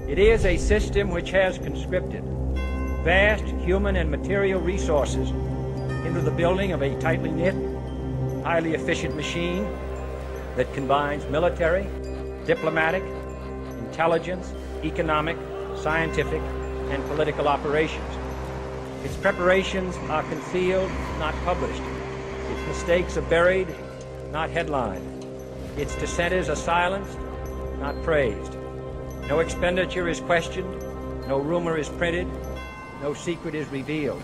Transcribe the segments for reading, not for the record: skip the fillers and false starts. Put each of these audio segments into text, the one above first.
It is a system which has conscripted vast human and material resources into the building of a tightly knit, highly efficient machine that combines military, diplomatic, intelligence, economic, scientific, and political operations. Its preparations are concealed, not published. Its mistakes are buried, not headlined. Its dissenters are silenced, not praised. No expenditure is questioned, no rumor is printed, no secret is revealed.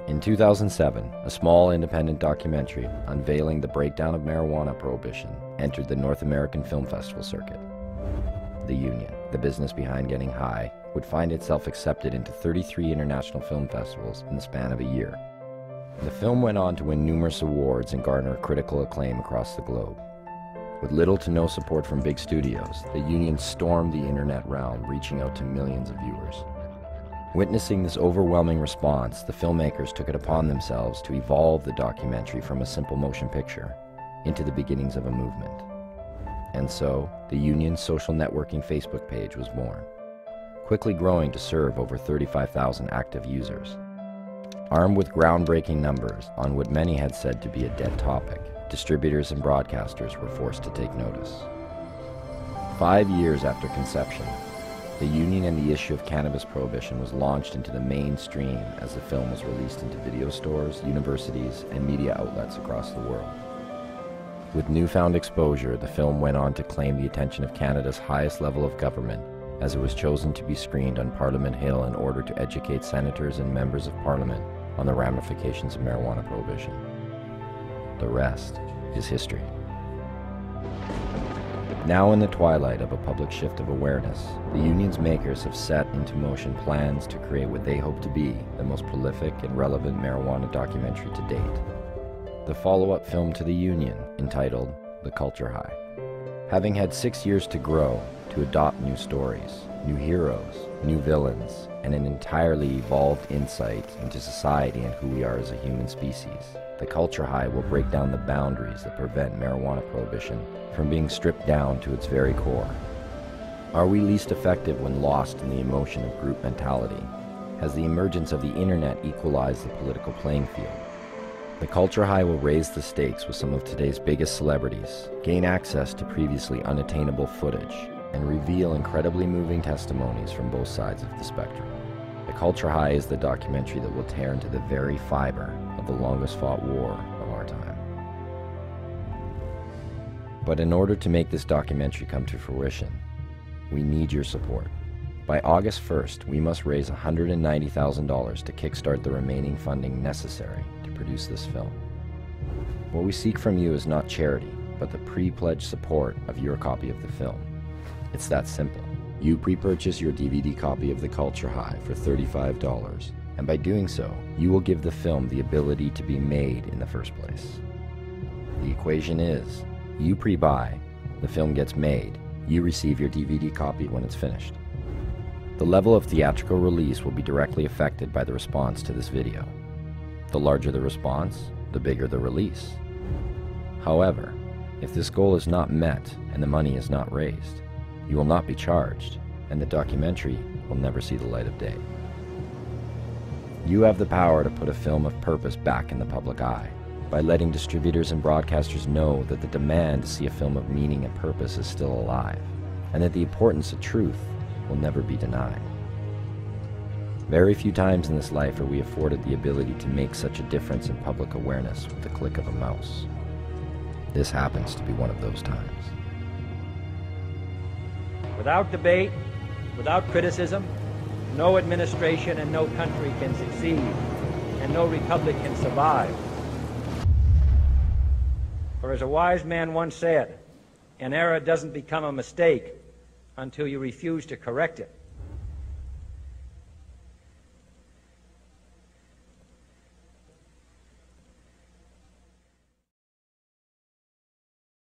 In 2007, a small independent documentary unveiling the breakdown of marijuana prohibition entered the North American Film Festival circuit. The Union, the business behind getting high, would find itself accepted into 33 international film festivals in the span of a year. The film went on to win numerous awards and garner critical acclaim across the globe. With little to no support from big studios, the Union stormed the internet realm, reaching out to millions of viewers. Witnessing this overwhelming response, the filmmakers took it upon themselves to evolve the documentary from a simple motion picture into the beginnings of a movement. And so, the Union's social networking Facebook page was born, quickly growing to serve over 35,000 active users. Armed with groundbreaking numbers on what many had said to be a dead topic, distributors and broadcasters were forced to take notice. 5 years after conception, the Union and the issue of cannabis prohibition was launched into the mainstream as the film was released into video stores, universities, and media outlets across the world. With newfound exposure, the film went on to claim the attention of Canada's highest level of government, as it was chosen to be screened on Parliament Hill in order to educate senators and members of Parliament on the ramifications of marijuana prohibition. The rest is history. Now in the twilight of a public shift of awareness, the Union's makers have set into motion plans to create what they hope to be the most prolific and relevant marijuana documentary to date. The follow-up film to the Union, entitled The Culture High. Having had 6 years to grow, to adopt new stories, new heroes, new villains, and an entirely evolved insight into society and who we are as a human species, The Culture High will break down the boundaries that prevent marijuana prohibition from being stripped down to its very core. Are we least effective when lost in the emotion of group mentality? Has the emergence of the internet equalized the political playing field? The Culture High will raise the stakes with some of today's biggest celebrities, gain access to previously unattainable footage, and reveal incredibly moving testimonies from both sides of the spectrum. The Culture High is the documentary that will tear into the very fiber of the longest fought war of our time. But in order to make this documentary come to fruition, we need your support. By August 1st, we must raise $190,000 to kickstart the remaining funding necessary to produce this film. What we seek from you is not charity, but the pre-pledged support of your copy of the film. It's that simple. You pre-purchase your DVD copy of The Culture High for $35, and by doing so, you will give the film the ability to be made in the first place. The equation is, you pre-buy, the film gets made, you receive your DVD copy when it's finished. The level of theatrical release will be directly affected by the response to this video. The larger the response, the bigger the release. However, if this goal is not met and the money is not raised, you will not be charged, and the documentary will never see the light of day. You have the power to put a film of purpose back in the public eye by letting distributors and broadcasters know that the demand to see a film of meaning and purpose is still alive, and that the importance of truth will never be denied. Very few times in this life are we afforded the ability to make such a difference in public awareness with the click of a mouse. This happens to be one of those times. Without debate, without criticism, no administration and no country can succeed, and no republic can survive. For as a wise man once said, an error doesn't become a mistake until you refuse to correct it.